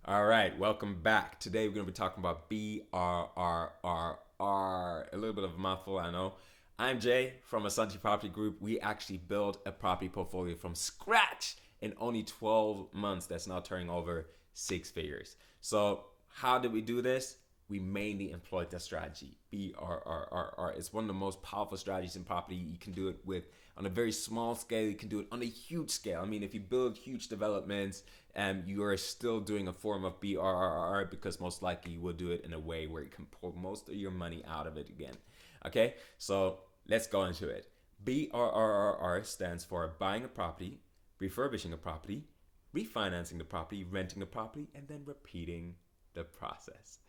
All right, welcome back. Today we're going to be talking about BRRR, a little bit of a mouthful, I know. I'm Jay from Asante Property Group. We actually built a property portfolio from scratch in only 12 months that's now turning over six figures. So, how did we do this? We mainly employed the strategy BRRR. It's one of the most powerful strategies in property. You can do it with on a very small scale. You can do it on a huge scale. I mean, if you build huge developments, you are still doing a form of BRRR because most likely you will do it in a way where you can pull most of your money out of it again. Okay, so let's go into it. BRRR stands for buying a property, refurbishing a property, refinancing the property, renting the property, and then repeating the process.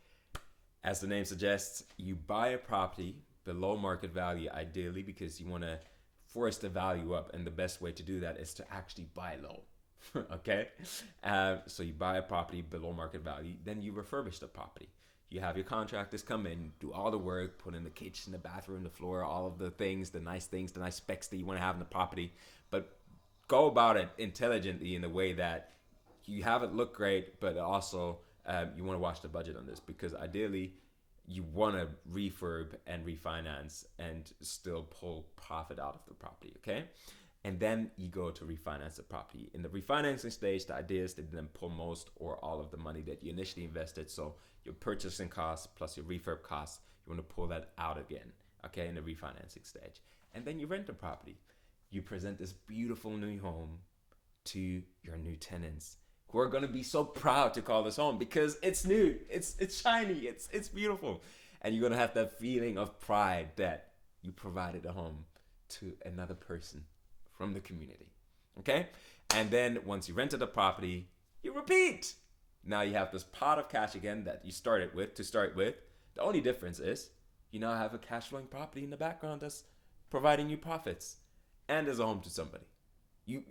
As the name suggests, you buy a property below market value, ideally, because you want to force the value up. And the best way to do that is to actually buy low. Okay? So you buy a property below market value, then you refurbish the property. You have your contractors come in, do all the work, put in the kitchen, the bathroom, the floor, all of the things, the nice specs that you want to have in the property. But go about it intelligently in a way that you have it look great, but also you want to watch the budget on this because ideally you want to refurb and refinance and still pull profit out of the property, okay? And then you go to refinance the property. In the refinancing stage, the idea is to then pull most or all of the money that you initially invested. So your purchasing costs plus your refurb costs, you want to pull that out again, okay, in the refinancing stage. And then you rent the property. You present this beautiful new home to your new tenants who are going to be so proud to call this home because it's new, it's shiny, it's beautiful, and you're going to have that feeling of pride that you provided a home to another person from the community. Okay, and then once you rented the property, you repeat. Now you have this pot of cash again that you started with to start with. The only difference is you now have a cash flowing property in the background that's providing you profits and as a home to somebody. You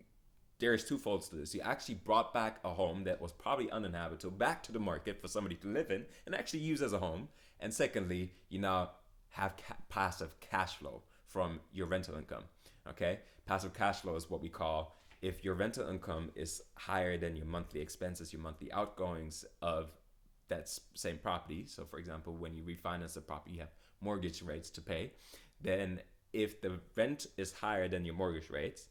There is two folds to this. You actually brought back a home that was probably uninhabitable back to the market for somebody to live in and actually use as a home. And secondly, you now have passive cash flow from your rental income. Okay, passive cash flow is what we call if your rental income is higher than your monthly expenses, your monthly outgoings of that same property. So, for example, when you refinance a property, you have mortgage rates to pay. Then, if the rent is higher than your mortgage rates,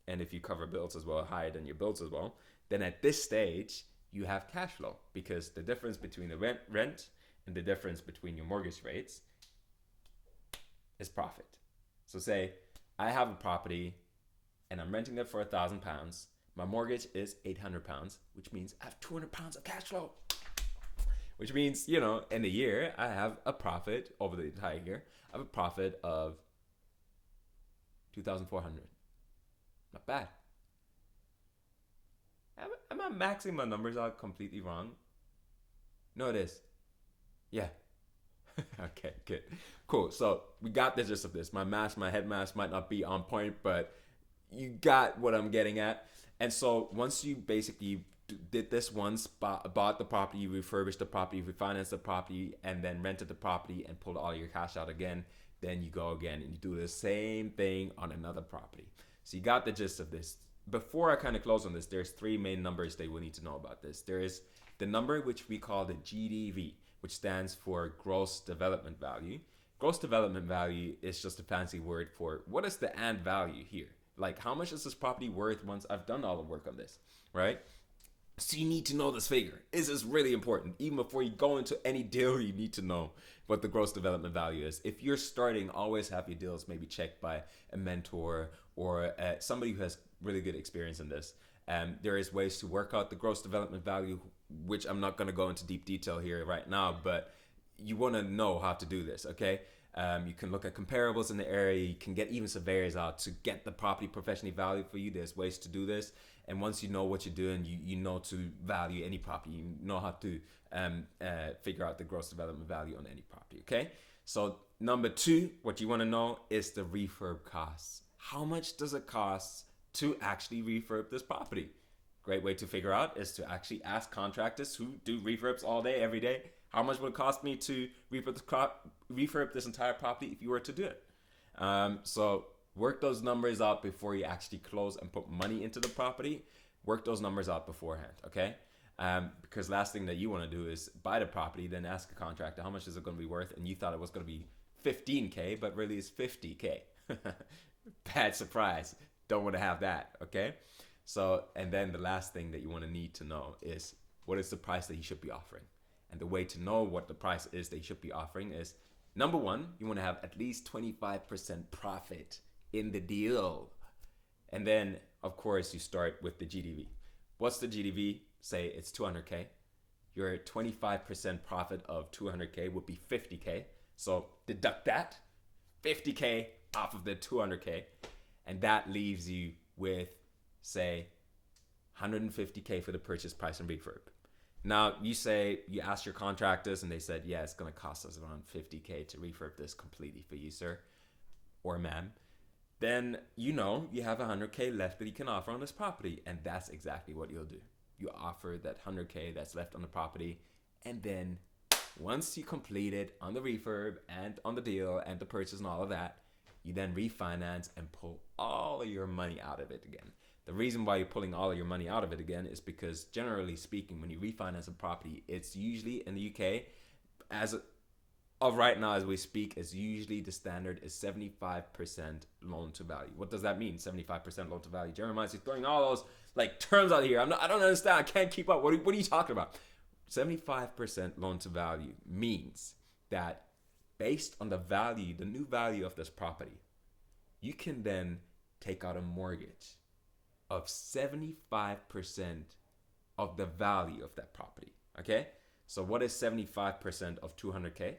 and if you cover bills as well, higher than your bills as well, then at this stage, you have cash flow because the difference between the rent and the difference between your mortgage rates is profit. So say I have a property and I'm renting it for £1,000. My mortgage is £800, which means I have £200 of cash flow. Which means, in a year, I have a profit over the entire year. I have a profit of 2,400. Not bad. Am I maxing my numbers out completely wrong? No, it is. Yeah. Okay, good. Cool. So we got the gist of this. My head math might not be on point, but you got what I'm getting at. And so once you basically did this once, bought the property, refurbished the property, refinanced the property, and then rented the property and pulled all your cash out again, then you go again and you do the same thing on another property. So you got the gist of this. Before I kind of close on this, there's three main numbers that we need to know about this. There is the number which we call the GDV, which stands for gross development value. Gross development value is just a fancy word for what is the end value here? Like how much is this property worth once I've done all the work on this, right? So you need to know this figure. This is really important. Even before you go into any deal, you need to know what the gross development value is. If you're starting, always have your deals maybe checked by a mentor or somebody who has really good experience in this. There is ways to work out the gross development value, which I'm not going to go into deep detail here right now, but you want to know how to do this, okay? You can look at comparables in the area. You can get even surveyors out to get the property professionally valued for you. There's ways to do this. And once you know what you're doing, you know to value any property. You know how to figure out the gross development value on any property, okay? So number two, what you want to know is the refurb costs. How much does it cost to actually refurb this property? Great way to figure out is to actually ask contractors who do refurbs all day, every day, how much would it cost me to refurb this entire property if you were to do it? So work those numbers out before you actually close and put money into the property. Work those numbers out beforehand, okay? Because last thing that you want to do is buy the property, then ask a contractor how much is it going to be worth, and you thought it was going to be 15K, but really it's 50K. Bad surprise. Don't want to have that. Okay. So, and then the last thing that you want to need to know is what is the price that you should be offering. And the way to know what the price is that you should be offering is, number one, you want to have at least 25% profit in the deal. And then, of course, you start with the GDV. What's the GDV? Say it's 200K. Your 25% profit of 200K would be 50K. So deduct that, 50K off of the 200K. And that leaves you with, say, 150K for the purchase price and refurb. Now, you ask your contractors and they said, yeah, it's going to cost us around 50K to refurb this completely for you, sir or ma'am. Then you have 100K left that you can offer on this property. And that's exactly what you'll do. You offer that 100K that's left on the property. And then once you complete it on the refurb and on the deal and the purchase and all of that, you then refinance and pull all of your money out of it again. The reason why you're pulling all of your money out of it again is because, generally speaking, when you refinance a property, it's usually in the UK, as of right now as we speak, is usually the standard is 75% loan to value. What does that mean? 75% loan to value. Jeremiah's throwing all those terms out here. I don't understand. I can't keep up. What are you talking about? 75% loan to value means that based on the new value of this property, you can then take out a mortgage of 75% of the value of that property. Okay? So what is 75% of 200K?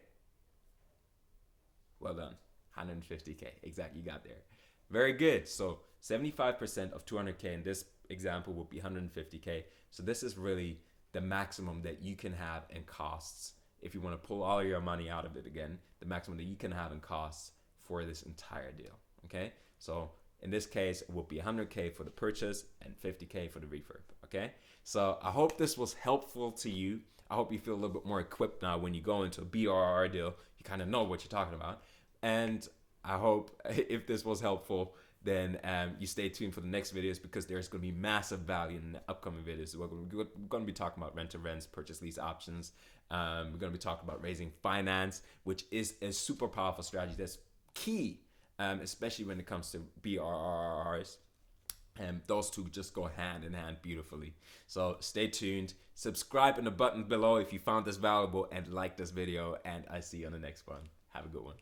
Well done. 150K. Exactly. You got there. Very good. So 75% of 200K in this example would be 150K. So this is really the maximum that you can have in costs. If you want to pull all your money out of it again, the maximum that you can have in costs for this entire deal. Okay? So in this case, it would be 100K for the purchase and 50K for the refurb. Okay? So I hope this was helpful to you. I hope you feel a little bit more equipped now when you go into a BRRR deal. You kind of know what you're talking about. And I hope if this was helpful, then you stay tuned for the next videos, because there's going to be massive value in the upcoming videos. We're going to be talking about rent to rents, purchase lease options. We're going to be talking about raising finance, which is a super powerful strategy that's key, especially when it comes to BRRRs. And those two just go hand in hand beautifully. So stay tuned. Subscribe in the button below if you found this valuable, and like this video. And I see you on the next one. Have a good one.